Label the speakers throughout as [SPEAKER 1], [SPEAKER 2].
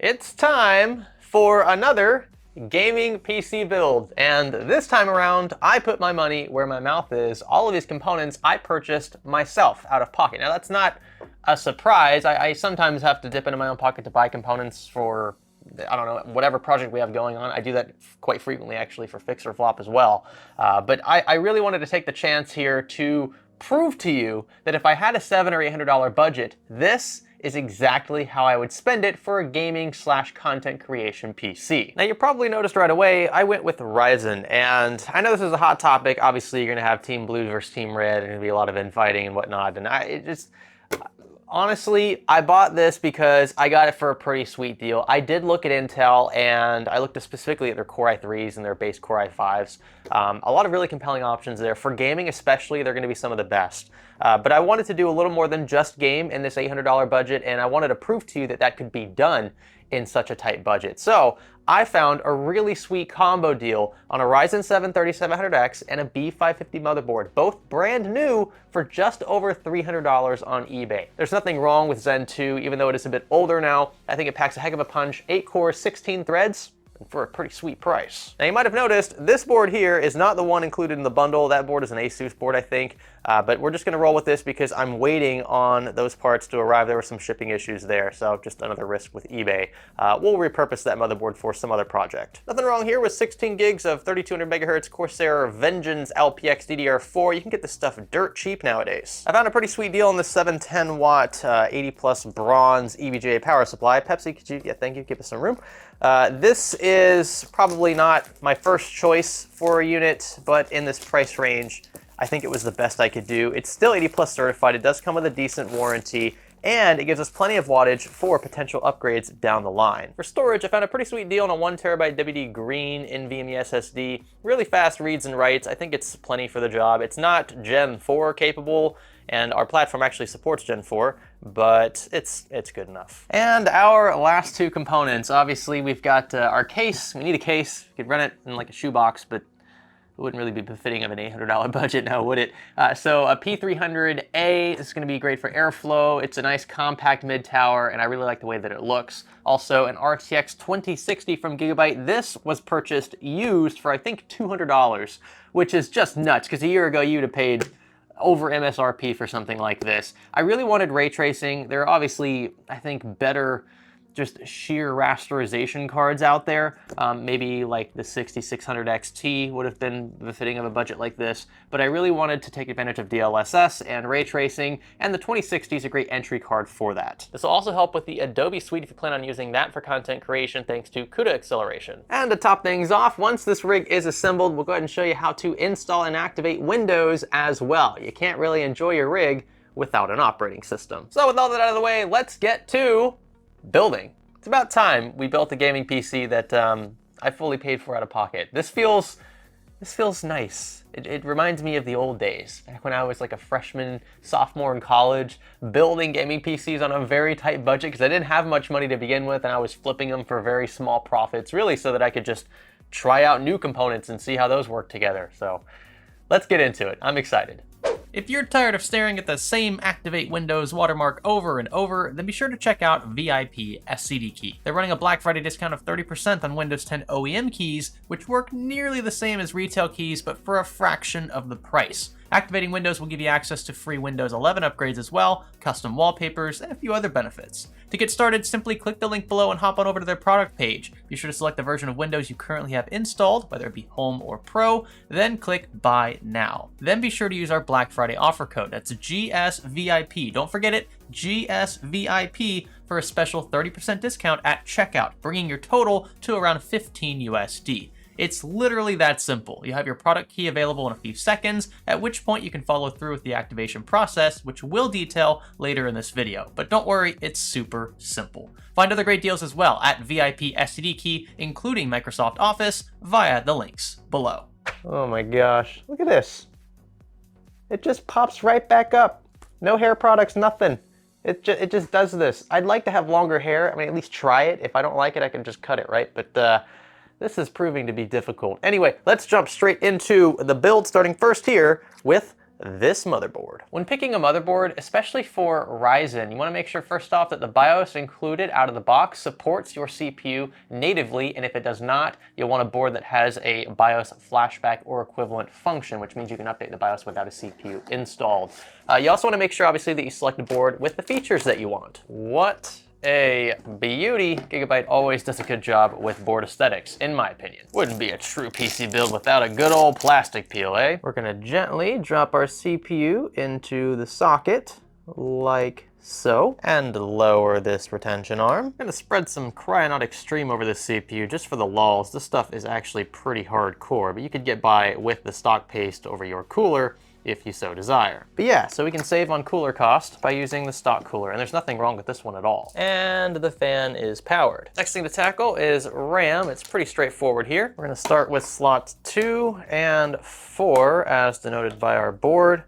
[SPEAKER 1] It's time for another gaming PC build, and this time around I put my money where my mouth is. All of these components I purchased myself out of pocket. Now that's not a surprise. I sometimes have to dip into my own pocket to buy components for, I don't know, whatever project we have going on. I do that quite frequently actually for Fix or Flop as well. But I really wanted to take the chance here to prove to you that if I had a $700 or $800 budget, this is exactly how I would spend it for a gaming / content creation PC. Now you probably noticed right away, I went with Ryzen, and I know this is a hot topic. Obviously you're gonna have Team Blue versus Team Red, and there's gonna be a lot of infighting and whatnot, and honestly, I bought this because I got it for a pretty sweet deal. I did look at Intel, and I looked specifically at their Core i3s and their base Core i5s. A lot of really compelling options there. For gaming especially, they're going to be some of the best. But I wanted to do a little more than just game in this $800 budget, and I wanted to prove to you that that could be done in such a tight budget. So I found a really sweet combo deal on a Ryzen 7 3700X and a B550 motherboard, both brand new for just over $300 on eBay. There's nothing wrong with Zen 2, even though it is a bit older now. I think it packs a heck of a punch. 8 cores, 16 threads, for a pretty sweet price. Now you might have noticed this board here is not the one included in the bundle. That board is an Asus board, I think, but we're just gonna roll with this because I'm waiting on those parts to arrive. There were some shipping issues there, so just another risk with eBay. We'll repurpose that motherboard for some other project. Nothing wrong here with 16 gigs of 3200 megahertz Corsair Vengeance LPX DDR4. You can get this stuff dirt cheap nowadays. I found a pretty sweet deal on this 710 watt 80 plus bronze EVGA power supply. Pepsi, could you, yeah, thank you, give us some room. This is probably not my first choice for a unit, but in this price range, I think it was the best I could do. It's still 80 plus certified. It does come with a decent warranty, and it gives us plenty of wattage for potential upgrades down the line. For storage, I found a pretty sweet deal on a 1TB WD Green NVMe SSD. Really fast reads and writes. I think it's plenty for the job. It's not Gen 4 capable, and our platform actually supports Gen 4, but it's good enough. And our last two components, obviously we've got our case. We need a case. You could run it in like a shoebox, but it wouldn't really be befitting of an $800 budget now, would it? So a P300A is gonna be great for airflow. It's a nice compact mid-tower, and I really like the way that it looks. Also an RTX 2060 from Gigabyte. This was purchased used for I think $200, which is just nuts, because a year ago you'd have paid over MSRP for something like this. I really wanted ray tracing. There are obviously, I think, better just sheer rasterization cards out there. Maybe like the 6600 XT would have been befitting of a budget like this, but I really wanted to take advantage of DLSS and ray tracing, and the 2060 is a great entry card for that. This will also help with the Adobe Suite if you plan on using that for content creation, thanks to CUDA acceleration. And to top things off, once this rig is assembled, we'll go ahead and show you how to install and activate Windows as well. You can't really enjoy your rig without an operating system. So with all that out of the way, let's get to building. It's about time we built a gaming PC that I fully paid for out of pocket. This feels nice. It reminds me of the old days, back when I was like a freshman, sophomore in college, building gaming PCs on a very tight budget because I didn't have much money to begin with, and I was flipping them for very small profits, really so that I could just try out new components and see how those work together. So let's get into it. I'm excited.
[SPEAKER 2] If you're tired of staring at the same Activate Windows watermark over and over, then be sure to check out VIP SCD Key. They're running a Black Friday discount of 30% on Windows 10 OEM keys, which work nearly the same as retail keys, but for a fraction of the price. Activating Windows will give you access to free Windows 11 upgrades as well, custom wallpapers, and a few other benefits. To get started, simply click the link below and hop on over to their product page. Be sure to select the version of Windows you currently have installed, whether it be Home or Pro, then click Buy Now. Then be sure to use our Black Friday offer code. That's GSVIP. Don't forget it, GSVIP, for a special 30% discount at checkout, bringing your total to around 15 USD. It's literally that simple. You have your product key available in a few seconds, at which point you can follow through with the activation process, which we'll detail later in this video. But don't worry, it's super simple. Find other great deals as well at VIP STD Key, including Microsoft Office, via the links below.
[SPEAKER 1] Oh my gosh, look at this. It just pops right back up. No hair products, nothing. It just does this. I'd like to have longer hair. I mean, at least try it. If I don't like it, I can just cut it, right? But this is proving to be difficult. Anyway, let's jump straight into the build, starting first here with this motherboard. When picking a motherboard, especially for Ryzen, you want to make sure first off that the BIOS included out of the box supports your CPU natively, and if it does not, you'll want a board that has a BIOS flashback or equivalent function, which means you can update the BIOS without a CPU installed. You also want to make sure, obviously, that you select a board with the features that you want. What a beauty. Gigabyte always does a good job with board aesthetics, in my opinion. Wouldn't be a true PC build without a good old plastic peel, eh? We're gonna gently drop our CPU into the socket, like so, and lower this retention arm. I'm gonna spread some Cryonaut Extreme over this CPU just for the lulz. This stuff is actually pretty hardcore, but you could get by with the stock paste over your cooler if you so desire. But yeah, so we can save on cooler cost by using the stock cooler, and there's nothing wrong with this one at all. And the fan is powered. Next thing to tackle is RAM. It's pretty straightforward here. We're gonna start with slots 2 and 4 as denoted by our board.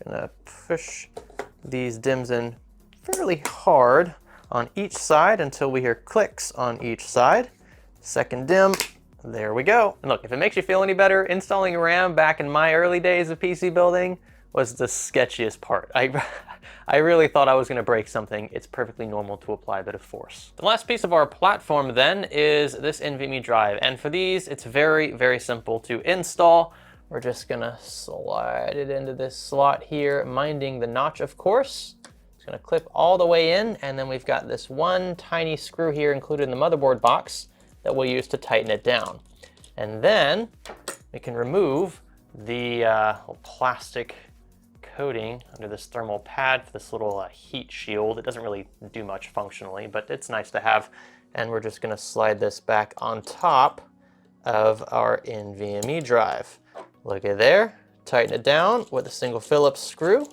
[SPEAKER 1] Gonna push these DIMMs in fairly hard on each side until we hear clicks on each side. Second DIMM. There we go. And look, if it makes you feel any better, installing RAM back in my early days of PC building was the sketchiest part. I really thought I was gonna break something. It's perfectly normal to apply a bit of force. The last piece of our platform then is this NVMe drive. And for these, it's very, very simple to install. We're just gonna slide it into this slot here, minding the notch, of course. It's gonna clip all the way in, and then we've got this one tiny screw here included in the motherboard box that we'll use to tighten it down. And then we can remove the plastic coating under this thermal pad for this little heat shield. It doesn't really do much functionally, but it's nice to have. And we're just gonna slide this back on top of our NVMe drive. Look at there, tighten it down with a single Phillips screw.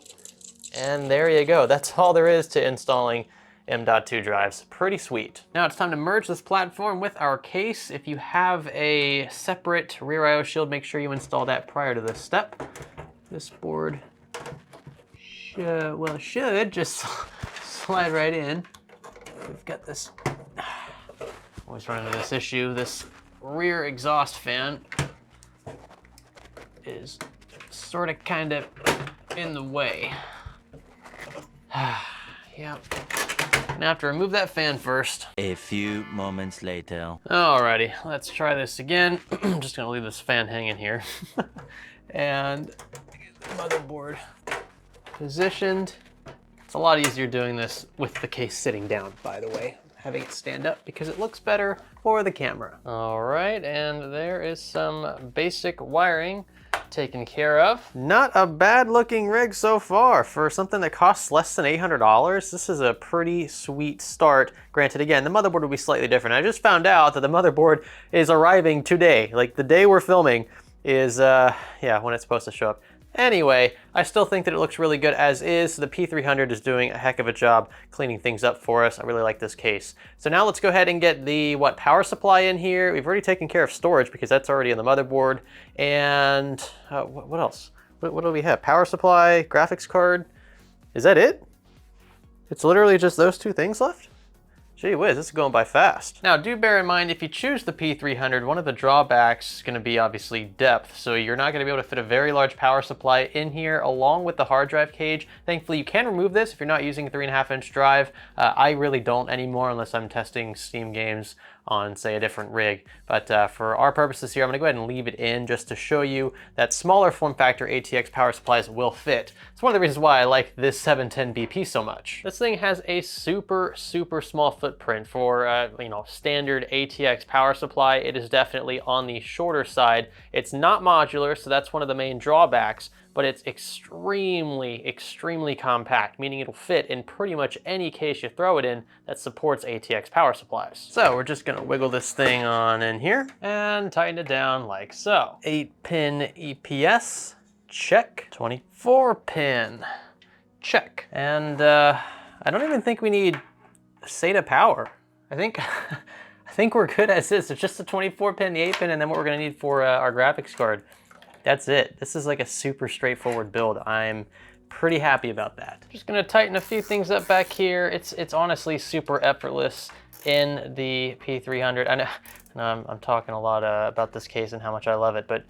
[SPEAKER 1] And there you go. That's all there is to installing M.2 drives. Pretty sweet. Now it's time to merge this platform with our case. If you have a separate rear I/O shield, make sure you install that prior to this step. This board should just slide right in. We've got this, always run into this issue, this rear exhaust fan is sort of kind of in the way. Yep. Gonna have to remove that fan first.
[SPEAKER 3] A few moments later.
[SPEAKER 1] Alrighty, let's try this again. I'm just gonna leave this fan hanging here. And get the motherboard positioned. It's a lot easier doing this with the case sitting down, by the way. Having it stand up because it looks better for the camera. All right, and there is some basic wiring taken care of. Not a bad looking rig so far for something that costs less than $800. This is a pretty sweet start. Granted, again, the motherboard will be slightly different. I just found out that the motherboard is arriving today. Like the day we're filming is, yeah, when it's supposed to show up. Anyway, I still think that it looks really good as is. The P300 is doing a heck of a job cleaning things up for us. I really like this case. So now let's go ahead and get the power supply in here. We've already taken care of storage because that's already in the motherboard. And what else? What do we have? Power supply, graphics card. Is that it? It's literally just those two things left? Gee whiz, this is going by fast. Now, do bear in mind, if you choose the P300, one of the drawbacks is gonna be obviously depth. So you're not gonna be able to fit a very large power supply in here along with the hard drive cage. Thankfully, you can remove this if you're not using a 3.5-inch drive. I really don't anymore unless I'm testing Steam games on, say, a different rig. But for our purposes here, I'm gonna go ahead and leave it in just to show you that smaller form factor ATX power supplies will fit. It's one of the reasons why I like this 710 BP so much. This thing has a super, super small footprint for standard ATX power supply. It is definitely on the shorter side. It's not modular, so that's one of the main drawbacks, but it's extremely, extremely compact, meaning it'll fit in pretty much any case you throw it in that supports ATX power supplies. So we're just gonna wiggle this thing on in here and tighten it down like so. 8-pin EPS, check. 24-pin, check. And I don't even think we need SATA power. I think we're good as is. It's just the 24-pin, the 8-pin, and then what we're gonna need for our graphics card. That's it. This is like a super straightforward build. I'm pretty happy about that. Just gonna tighten a few things up back here. It's honestly super effortless in the P300. I know I'm talking a lot about this case and how much I love it, but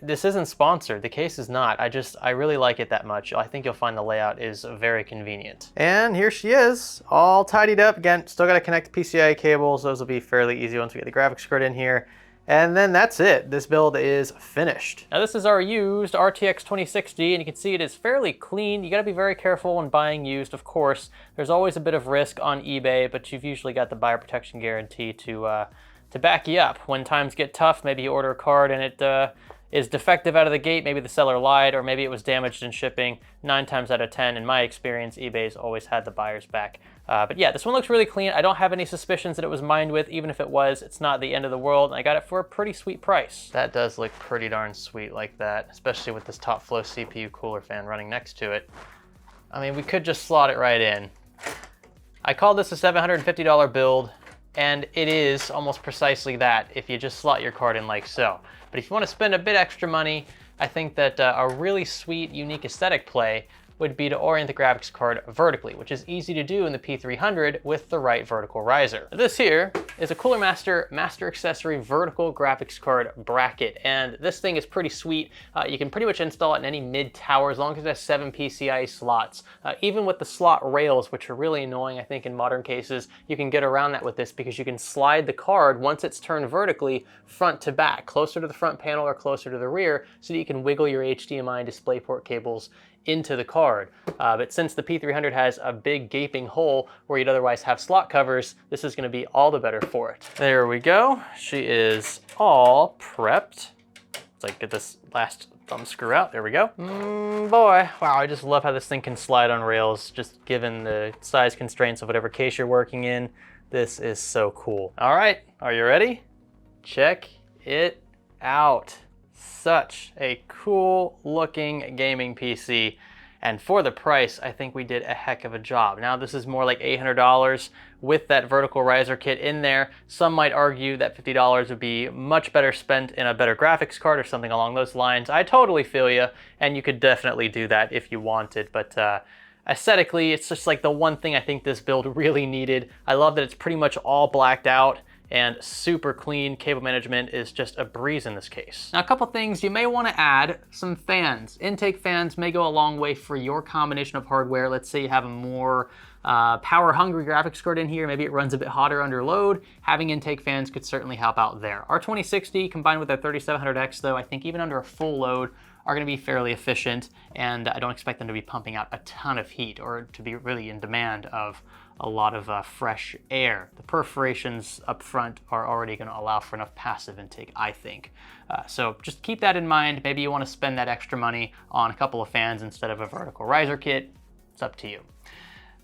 [SPEAKER 1] This isn't sponsored. The case is not. I really like it that much. I think you'll find the layout is very convenient. And here she is, all tidied up. Again, still got to connect the PCIe cables. Those will be fairly easy once we get the graphics card in here. And then that's it. This build is finished. Now this is our used RTX 2060, and you can see it is fairly clean. You gotta be very careful when buying used, of course. There's always a bit of risk on eBay, but you've usually got the buyer protection guarantee to back you up. When times get tough, maybe you order a card and it is defective out of the gate, maybe the seller lied, or maybe it was damaged in shipping. 9 times out of 10, in my experience, eBay's always had the buyer's back. But yeah, this one looks really clean. I don't have any suspicions that it was mined with. Even if it was, it's not the end of the world, and I got it for a pretty sweet price. That does look pretty darn sweet like that, especially with this top flow CPU cooler fan running next to it. I mean, we could just slot it right in. I called this a $750 build, and it is almost precisely that if you just slot your card in like so. But if you want to spend a bit extra money, I think that a really sweet, unique aesthetic play would be to orient the graphics card vertically, which is easy to do in the P300 with the right vertical riser. This here is a Cooler Master Master Accessory vertical graphics card bracket, and this thing is pretty sweet. You can pretty much install it in any mid-tower as long as it has 7 PCIe slots. Even with the slot rails, which are really annoying, I think, in modern cases, you can get around that with this because you can slide the card once it's turned vertically front to back, closer to the front panel or closer to the rear, so that you can wiggle your HDMI and DisplayPort cables into the card. But since the P300 has a big gaping hole where you'd otherwise have slot covers, this is gonna be all the better for it. There we go. She is all prepped. Let's like get this last thumb screw out. There we go. Boy, wow, I just love how this thing can slide on rails, just given the size constraints of whatever case you're working in. This is so cool. All right, are you ready? Check it out. Such a cool looking gaming PC, and for the price I think we did a heck of a job. Now this is more like $800 with that vertical riser kit in there. Some might argue that $50 would be much better spent in a better graphics card or something along those lines. I totally feel you, and you could definitely do that if you wanted, but aesthetically it's just like the one thing I think this build really needed. I love that it's pretty much all blacked out and super clean. Cable management is just a breeze in this case. Now, a couple things you may want to add: some fans. Intake fans may go a long way for your combination of hardware. Let's say you have a more power-hungry graphics card in here, maybe it runs a bit hotter under load. Having intake fans could certainly help out there. Our 2060 combined with our 3700X, though, I think even under a full load, are going to be fairly efficient, and I don't expect them to be pumping out a ton of heat or to be really in demand of a lot of fresh air. The perforations up front are already going to allow for enough passive intake, I think. So just keep that in mind. Maybe you want to spend that extra money on a couple of fans instead of a vertical riser kit. It's up to you.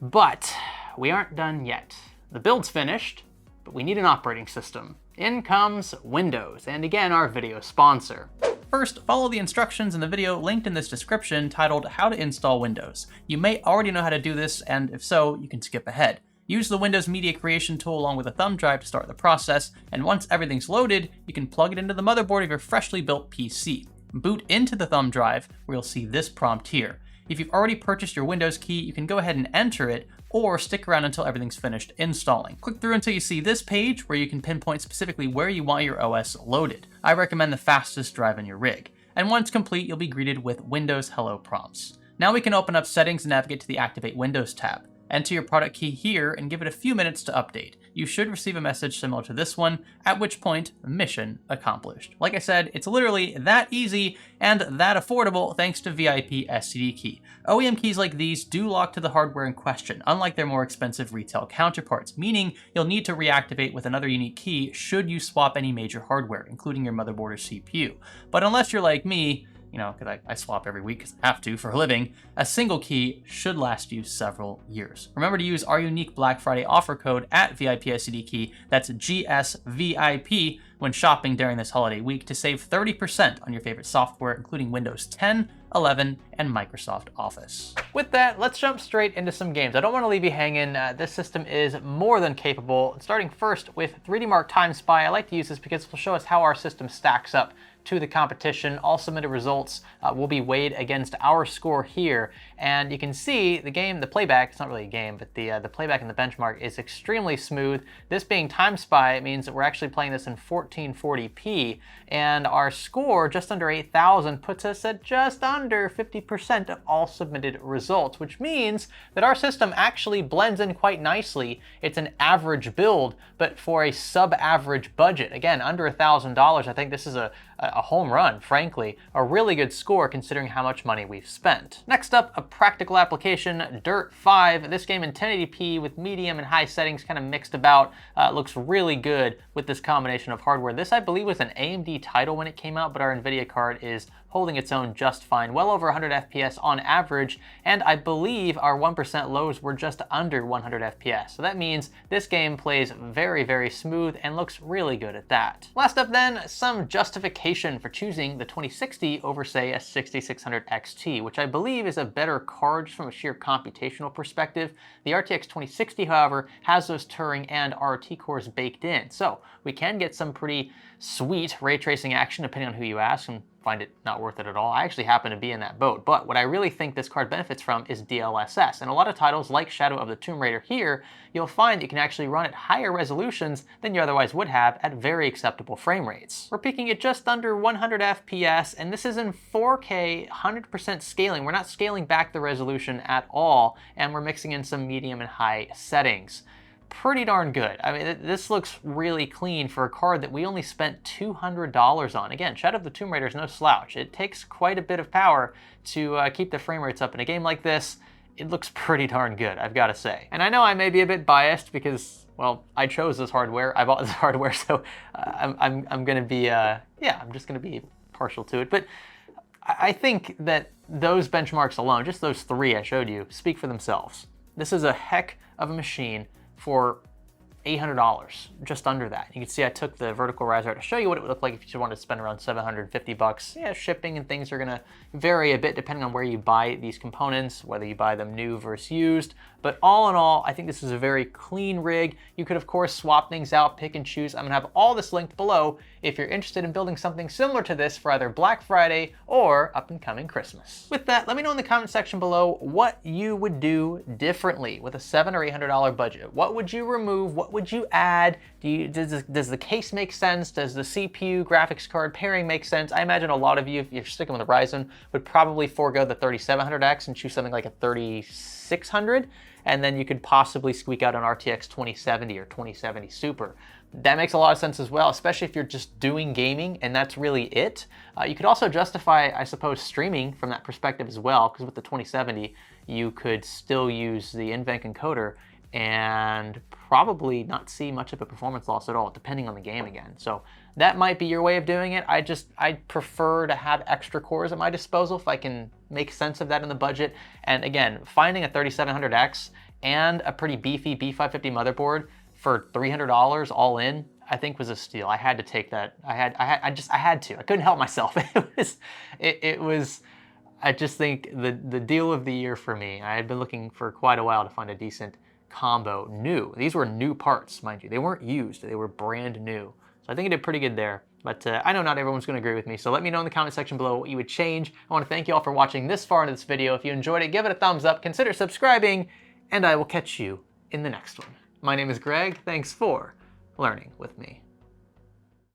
[SPEAKER 1] But we aren't done yet. The build's finished, but we need an operating system. In comes Windows, and again, our video sponsor.
[SPEAKER 2] First, follow the instructions in the video linked in this description titled How to Install Windows. You may already know how to do this, and if so, you can skip ahead. Use the Windows Media Creation tool along with a thumb drive to start the process, and once everything's loaded, you can plug it into the motherboard of your freshly built PC. Boot into the thumb drive, where you'll see this prompt here. If you've already purchased your Windows key, you can go ahead and enter it, or stick around until everything's finished installing. Click through until you see this page where you can pinpoint specifically where you want your OS loaded. I recommend the fastest drive in your rig. And once complete, you'll be greeted with Windows Hello prompts. Now we can open up Settings and navigate to the Activate Windows tab. Enter your product key here and give it a few minutes to update. You should receive a message similar to this one, at which point, mission accomplished. Like I said, it's literally that easy and that affordable thanks to VIP SCD key. OEM keys like these do lock to the hardware in question, unlike their more expensive retail counterparts, meaning you'll need to reactivate with another unique key should you swap any major hardware, including your motherboard or CPU. But unless you're like me, you know, because I swap every week because I have to for a living, a single key should last you several years. Remember to use our unique Black Friday offer code at VIP SCD key, that's GSVIP, when shopping during this holiday week to save 30% on your favorite software, including Windows 10, 11, and Microsoft Office. With that, let's jump straight into some games. I don't want to leave you hanging. This system is more than capable. Starting first with 3D Mark Time Spy, I like to use this because it will show us how our system stacks up to the competition. All submitted results will be weighed against our score here, and you can see the game, the playback, it's not really a game, but the playback and the benchmark is extremely smooth. This being Time Spy, it means that we're actually playing this in 14
[SPEAKER 1] 1440p, and our score, just under 8,000, puts us at just under 50% of all submitted results, which means that our system actually blends in quite nicely. It's an average build, but for a sub-average budget. Again, under $1,000, I think this is a home run, frankly. A really good score considering how much money we've spent. Next up, a practical application, Dirt 5. This game in 1080p with medium and high settings kind of mixed about. Looks really good with this combination of hardware. This, I believe, was an AMD title when it came out, but our NVIDIA card is holding its own just fine, well over 100 FPS on average, and I believe our 1% lows were just under 100 FPS. So that means this game plays very, very smooth and looks really good at that. Last up then, some justification for choosing the 2060 over, say, a 6600 XT, which I believe is a better card just from a sheer computational perspective. The RTX 2060, however, has those Turing and RT cores baked in, so we can get some pretty sweet ray tracing action depending on who you ask, and find it not worth it at all. I actually happen to be in that boat, but what I really think this card benefits from is DLSS. And a lot of titles like Shadow of the Tomb Raider here, you'll find you can actually run at higher resolutions than you otherwise would have at very acceptable frame rates. We're peaking at just under 100 FPS, and this is in 4K 100% scaling. We're not scaling back the resolution at all, and we're mixing in some medium and high settings. Pretty darn good. I mean, this looks really clean for a card that we only spent $200 on. Again, Shadow of the Tomb Raider is no slouch. It takes quite a bit of power to keep the frame rates up in a game like this. It looks pretty darn good, I've got to say. And I know I may be a bit biased because, well, I chose this hardware. I bought this hardware, so I'm going to be, yeah, I'm just going to be partial to it. But I think that those benchmarks alone, just those three I showed you, speak for themselves. This is a heck of a machine for $800, just under that. You can see I took the vertical riser to show you what it would look like if you just wanted to spend around $750. Yeah, shipping and things are gonna vary a bit depending on where you buy these components, whether you buy them new versus used. But all in all, I think this is a very clean rig. You could, of course, swap things out, pick and choose. I'm gonna have all this linked below if you're interested in building something similar to this for either Black Friday or up and coming Christmas. With that, let me know in the comment section below what you would do differently with a $700 or $800 budget. What would you remove? What would you add? Does the case make sense? Does the CPU graphics card pairing make sense? I imagine a lot of you, if you're sticking with the Ryzen, would probably forego the 3700X and choose something like a 3600, and then you could possibly squeak out an RTX 2070 or 2070 Super. That makes a lot of sense as well, especially if you're just doing gaming and that's really it. You could also justify, I suppose, streaming from that perspective as well, because with the 2070, you could still use the NVENC encoder and probably not see much of a performance loss at all, depending on the game again. So that might be your way of doing it. I prefer to have extra cores at my disposal if I can make sense of that in the budget. And again, finding a 3700X and a pretty beefy B550 motherboard for $300 all in, I think was a steal. I had to take that. I had to. I couldn't help myself. It was. I just think the deal of the year for me. I had been looking for quite a while to find a decent combo new. These were new parts, mind you. They weren't used. They were brand new. So I think it did pretty good there. But I know not everyone's going to agree with me, so let me know in the comment section below what you would change. I want to thank you all for watching this far into this video. If you enjoyed it, give it a thumbs up, consider subscribing, and I will catch you in the next one. My name is Greg. Thanks for learning with me.